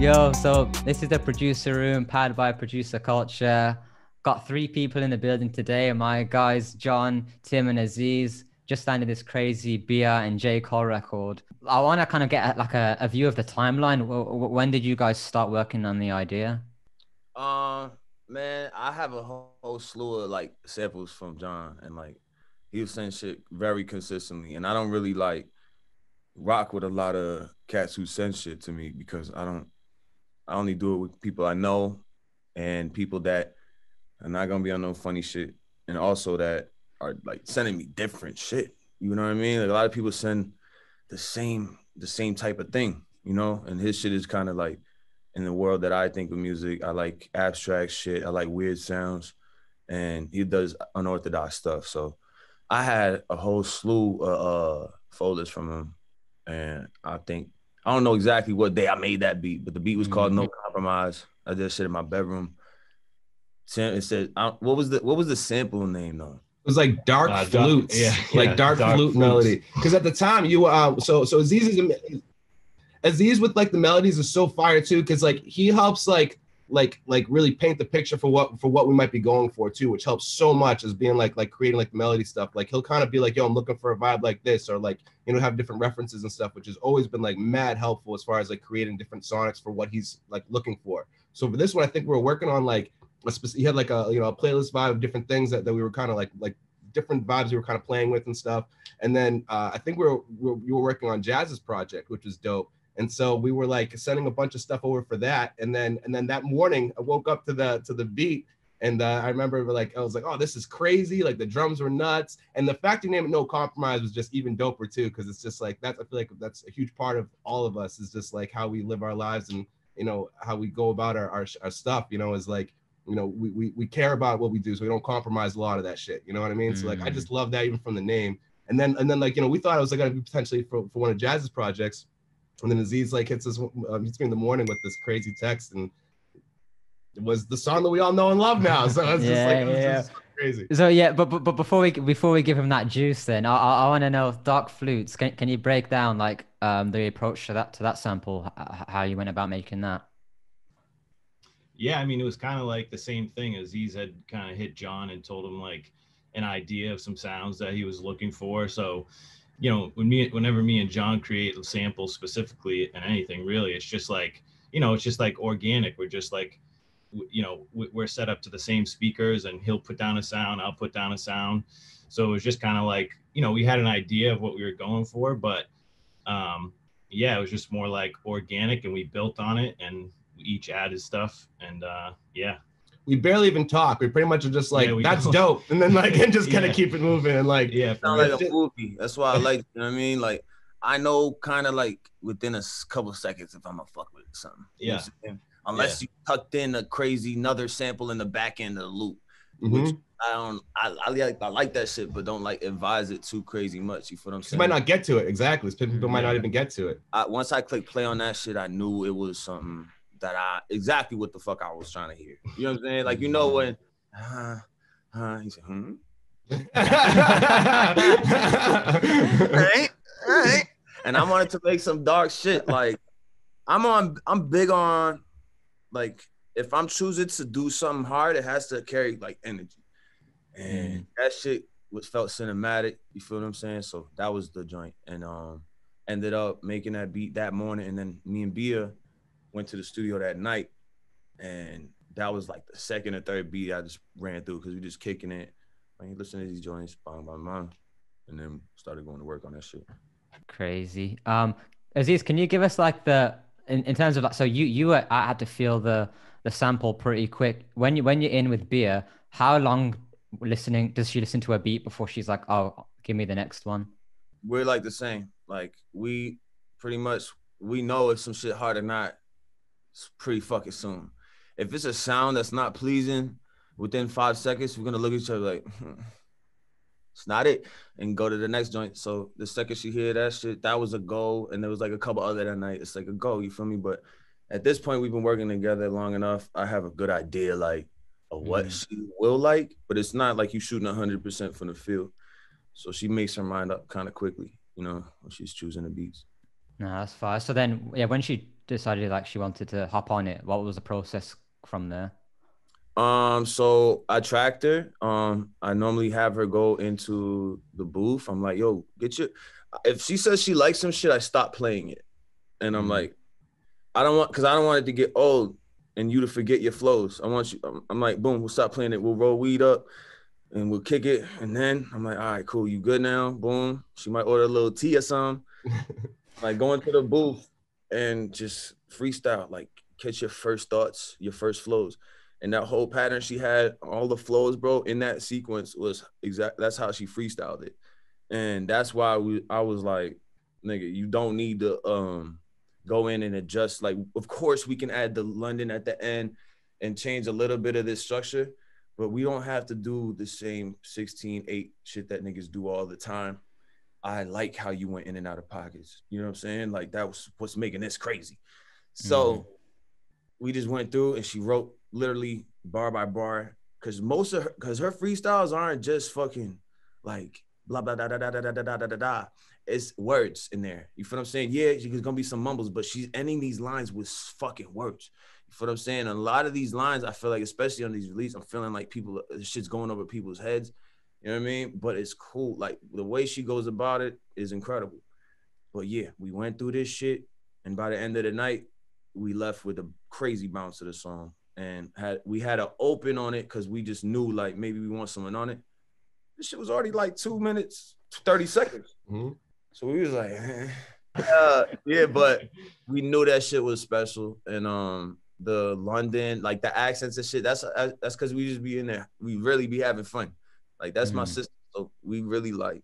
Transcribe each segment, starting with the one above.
Yo, so this is the producer room, powered by producer culture. Got three people in the building today. My guys, Jon, Tim, and Aziz, just landed this crazy Bia and J. Cole record. I want to kind of get like a view of the timeline. When did you guys start working on the idea? Man, I have a whole slew of like samples from Jon, and like he was saying shit very consistently, and I don't really like rock with a lot of cats who send shit to me because I only do it with people I know and people that are not gonna be on no funny shit, and also that are like sending me different shit. You know what I mean? Like a lot of people send the same type of thing, you know, and his shit is kind of like in the world that I think of music. I like abstract shit. I like weird sounds, and he does unorthodox stuff. So I had a whole slew of folders from him, and I don't know exactly what day I made that beat, but the beat was called No Compromise. I did shit in my bedroom. It said, what was the sample name though? It was like dark flutes, dark flute flutes. Melody. Because at the time you so Aziz with like the melodies is so fire too, because like he helps like really paint the picture for what we might be going for too, which helps so much as being like creating like the melody stuff. Like he'll kind of be like, yo, I'm looking for a vibe like this, or like, you know, have different references and stuff, which has always been like mad helpful as far as like creating different sonics for what he's like looking for. So for this one, I think we were working on like he had like a, you know, a playlist vibe of different things that we were kind of like different vibes we were kind of playing with and stuff. And then I think you were working on Jazz's project, which was dope. And so we were like sending a bunch of stuff over for that. And then that morning I woke up to the beat, and I remember I was like, oh, this is crazy. Like the drums were nuts. And the fact you named it No Compromise was just even doper too, because it's just like that. I feel like that's a huge part of all of us, is just like how we live our lives and, you know, how we go about our stuff, you know, is like, you know, we care about what we do, so we don't compromise a lot of that shit. You know what I mean? So like I just love that even from the name. And then like, you know, we thought it was like gonna be potentially for one of Jazz's projects. And then Aziz like hits me in the morning with this crazy text, and it was the song that we all know and love now. So it's just crazy. So yeah, but before we give him that juice, then I want to know, dark flutes. Can you break down like the approach to that sample, how you went about making that? Yeah, I mean, it was kind of like the same thing. Aziz had kind of hit Jon and told him like an idea of some sounds that he was looking for. So, you know, whenever me and Jon create samples specifically and anything really, it's just like, you know, it's just like organic. We're just like, you know, we're set up to the same speakers, and he'll put down a sound, I'll put down a sound. So it was just kind of like, you know, we had an idea of what we were going for, but yeah, it was just more like organic, and we built on it, and we each added stuff, and yeah. We barely even talk. We pretty much are just like, that's dope. And then like, and just kind of keep it moving. And like, yeah, sound like a movie. That's why I like, you know what I mean? Like, I know kind of like within a couple of seconds if I'm gonna fuck with something. Yeah. You know, unless you tucked in a crazy another sample in the back end of the loop, which I like that shit, but don't like advise it too crazy much. You feel what I'm saying? You might not get to it. Exactly. People might not even get to it. Once I clicked play on that shit, I knew it was something that exactly what the fuck I was trying to hear. You know what I'm saying? Like, you know, when he said, right. And I wanted to make some dark shit. Like, I'm big on, like, if I'm choosing to do something hard, it has to carry like energy. And that shit felt cinematic. You feel what I'm saying? So that was the joint. And ended up making that beat that morning. And then me and Bia went to the studio that night, and that was like the second or third beat I just ran through, because we just kicking it. Like, listen to these joints, bang, bang, bang, and then started going to work on that shit. Crazy. Aziz, can you give us like in terms of like, so I had to feel the sample pretty quick. When you're in with Bia, how long does she listen to a beat before she's like, oh, give me the next one? We're like the same. Like, we pretty much, we know if some shit hard or not pretty fucking soon. If it's a sound that's not pleasing, within 5 seconds, we're gonna look at each other like, it's not it, and go to the next joint. So the second she hear that shit, that was a go, and there was like a couple other that night. It's like a go, you feel me? But at this point, we've been working together long enough. I have a good idea like of what she will like, but it's not like you shooting 100% from the field. So she makes her mind up kind of quickly, you know, when she's choosing the beats. No, that's fine. So then, yeah, when she decided like she wanted to hop on it? What was the process from there? So I tracked her. I normally have her go into the booth. I'm like, yo, get your. If she says she likes some shit, I stop playing it, and I'm like, I don't want it to get old and you to forget your flows. I want you. I'm like, boom, we'll stop playing it. We'll roll weed up and we'll kick it, and then I'm like, all right, cool, you good now? Boom. She might order a little tea or something. Like go into the booth and just freestyle, like catch your first thoughts, your first flows. And that whole pattern she had, all the flows, bro, in that sequence was exact. That's how she freestyled it. And that's why I was like, nigga, you don't need to go in and adjust. Like, of course, we can add the London at the end and change a little bit of this structure, but we don't have to do the same 16/8 shit that niggas do all the time. I like how you went in and out of pockets. You know what I'm saying? Like that was what's making this crazy. So we just went through and she wrote literally bar by bar because her freestyles aren't just fucking like blah blah da da da da da da da da da. It's words in there. You feel what I'm saying? Yeah, there's gonna be some mumbles, but she's ending these lines with fucking words. You feel what I'm saying? A lot of these lines, I feel like, especially on these releases, I'm feeling like shit's going over people's heads. You know what I mean? But it's cool. Like the way she goes about it is incredible. But yeah, we went through this shit, and by the end of the night, we left with a crazy bounce to the song, and we had an open on it because we just knew like maybe we want someone on it. This shit was already like 2 minutes, 30 seconds. So we was like, yeah, but we knew that shit was special, and the London, like the accents and shit. That's because we just be in there. We really be having fun. Like that's my sister. So we really like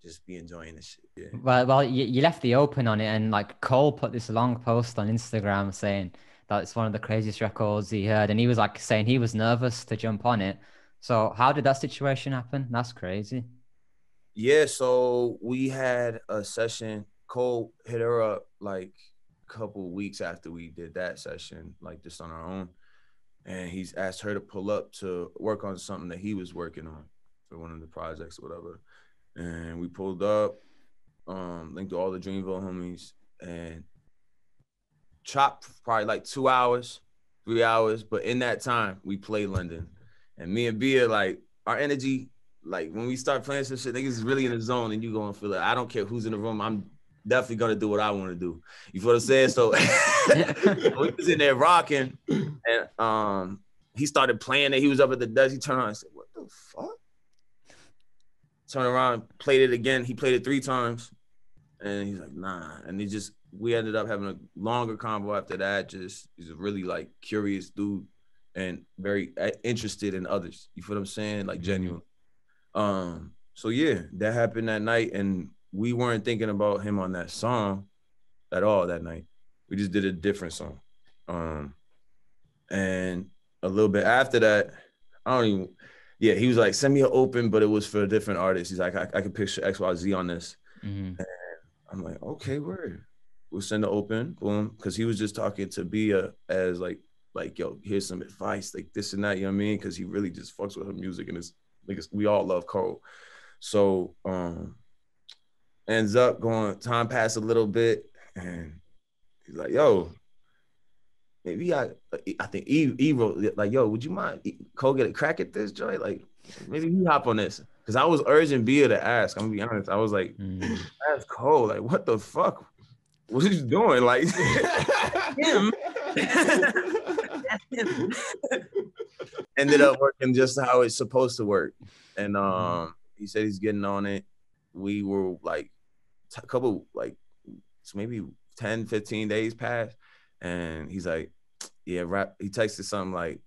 just be enjoying this shit. Yeah. Well, you left the open on it, and like Cole put this long post on Instagram saying that it's one of the craziest records he heard, and he was like saying he was nervous to jump on it. So how did that situation happen? That's crazy. Yeah, so we had a session. Cole hit her up like a couple weeks after we did that session, like just on our own. And he's asked her to pull up to work on something that he was working on for one of the projects or whatever. And we pulled up, linked to all the Dreamville homies, and chopped probably like 2 hours, 3 hours. But in that time, we played London. And me and Bia, like, our energy, like, when we start playing some shit, niggas is really in the zone, and you gonna feel it. I don't care who's in the room. I'm definitely gonna do what I want to do. You feel what I'm saying? So we was in there rocking, and he started playing it. He was up at the desk. He turned around and said, "What the fuck?" Turned around, played it again. He played it 3 times, and he's like, "Nah." And we ended up having a longer convo after that. Just he's a really like curious dude and very interested in others. You feel what I'm saying? Like genuine. So yeah, that happened that night, and we weren't thinking about him on that song at all that night. We just did a different song. And a little bit after that, he was like, send me an open, but it was for a different artist. He's like, I can picture XYZ on this. And I'm like, okay, word. We'll send the open, boom. Cause he was just talking to Bia as like, yo, here's some advice, like this and that, you know what I mean? Cause he really just fucks with her music, and it's like, we all love Cole. So ends up going, time passed a little bit, and he's like, yo, maybe I think E wrote like, yo, would you mind Cole get a crack at this joint? Like, maybe you hop on this. Cause I was urging Bia to ask. I'm gonna be honest. I was like, ask Cole, like, what the fuck? What are you doing? Like him. Ended up working just how it's supposed to work. And he said he's getting on it. We were like a couple, like maybe 10, 15 days past. And he's like, yeah, he texted something like,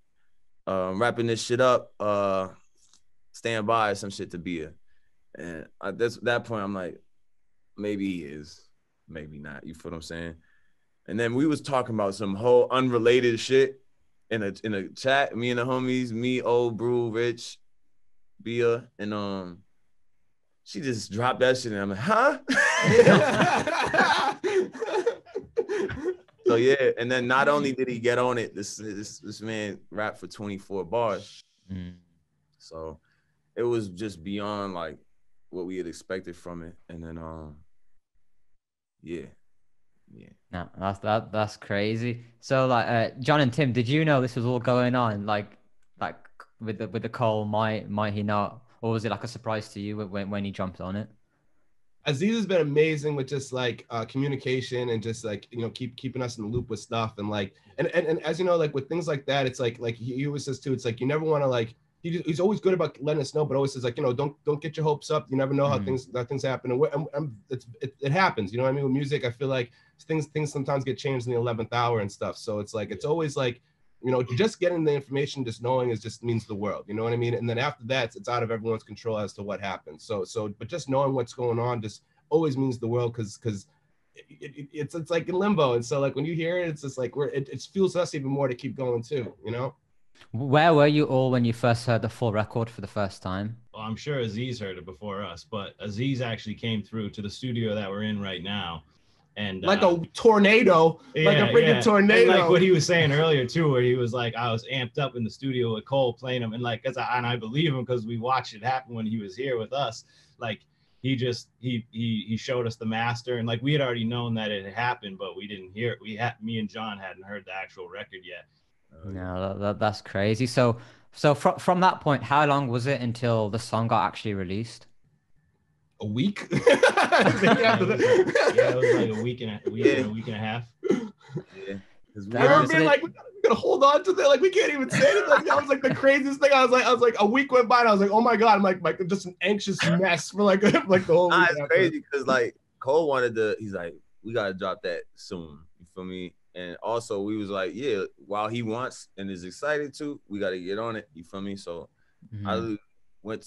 wrapping this shit up, stand by, some shit to Bia. And at that point, I'm like, maybe he is, maybe not. You feel what I'm saying? And then we was talking about some whole unrelated shit in a chat. Me and the homies, me, Old Brew, Rich, Bia, and she just dropped that shit, and I'm like, huh? So yeah, and then not only did he get on it, this man rapped for 24 bars. So it was just beyond like what we had expected from it. And then yeah, Yeah. No, that's crazy. So like John and Tim, did you know this was all going on? Like with the Cole, might he not? Or was it like a surprise to you when he jumped on it? Aziz has been amazing with just like communication and just like keeping us in the loop with stuff and like and as you know, like with things like that, it's like he always says too, it's like you never want to like he's always good about letting us know, but always says like don't get your hopes up. You never know how things happen, and it happens. You know what I mean? With music, I feel like things sometimes get changed in the 11th hour and stuff. So it's like it's always like just getting the information, just knowing is just means the world. You know what I mean? And then after that, it's out of everyone's control as to what happens. But just knowing what's going on just always means the world because it's like in limbo. And so like when you hear it, it's just like it fuels us even more to keep going too. Where were you all when you first heard the full record for the first time? Well, I'm sure Aziz heard it before us, but Aziz actually came through to the studio that we're in right now. And like a tornado, like a freaking tornado. And like what he was saying earlier too, where he was like, I was amped up in the studio with Cole playing him, and like, and I believe him because we watched it happen when he was here with us. Like he showed us the master, and like we had already known that it had happened, but we didn't hear it. Me and John hadn't heard the actual record yet. No, that's crazy. So from that point, how long was it until the song got actually released? A week. Yeah, it was like a week and a half. Yeah. I remember being like, we gotta hold on to that. Like, we can't even say it. Like, that was like the craziest thing. I was like, a week went by and I was like, oh my God, I'm like just an anxious mess for like the whole week. It's crazy because like Cole he's like, we gotta drop that soon. You feel me? And also we was like, yeah, while he wants and is excited to, we gotta get on it. You feel me? So we went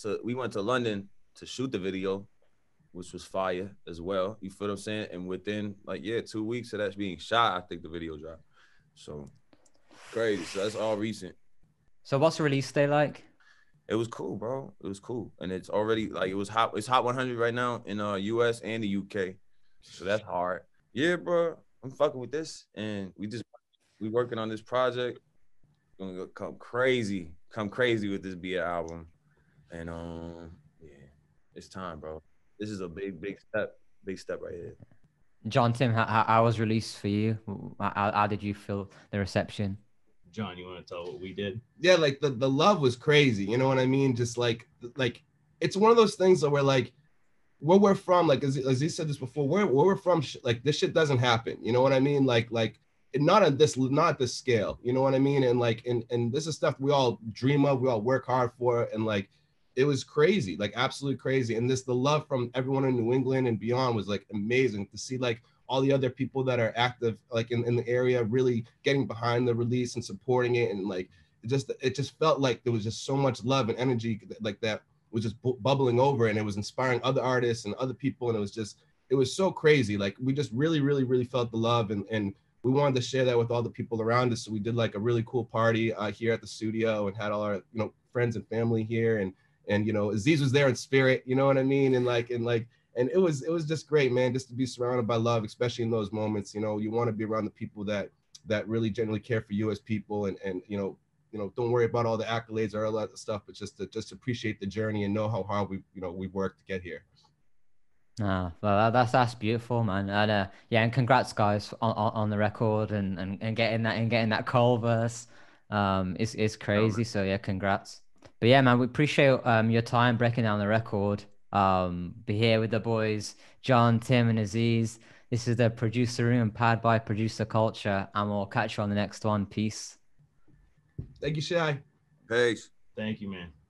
to London to shoot the video, which was fire as well. You feel what I'm saying? And within 2 weeks of that being shot, I think the video dropped. So crazy. So that's all recent. So what's the release day like? It was cool, bro. It was cool. And it's already it was hot. It's hot 100 right now in US and the UK. So that's hard. Yeah, bro. I'm fucking with this. And we working on this project. Gonna go come crazy with this BA album. And yeah, it's time, bro. This is a big step right here. John, Tim, how was released for you? How did you feel the reception? John, you want to tell what we did? Yeah, like the love was crazy. You know what I mean? Just like it's one of those things that we're like, where we're from, like as he said this before, where we're from, like this shit doesn't happen. You know what I mean? Like not at this scale. You know what I mean? And like and this is stuff we all dream of, we all work hard for, and like it was crazy, like absolutely crazy. And the love from everyone in New England and beyond was like amazing to see, like all the other people that are active like in the area really getting behind the release and supporting it. And like it just felt like there was just so much love and energy like that was just bubbling over, and it was inspiring other artists and other people. And it was so crazy. Like we just really felt the love, and we wanted to share that with all the people around us. So we did like a really cool party here at the studio and had all our friends and family here, and Aziz was there in spirit, you know what I mean? And it was just great, man, just to be surrounded by love, especially in those moments. You want to be around the people that really genuinely care for you as people, and don't worry about all the accolades or all that stuff, but just appreciate the journey and know how hard we worked to get here. Well, that's beautiful, man. And yeah, and congrats, guys, on the record and getting that Cole verse. It's crazy. So yeah, congrats. But yeah, man, we appreciate your time breaking down the record. Be here with the boys, Jon, Tim, and Aziz. This is the producer room, powered by Producer Culture, and we'll catch you on the next one. Peace. Thank you, Shy. Peace. Thank you, man.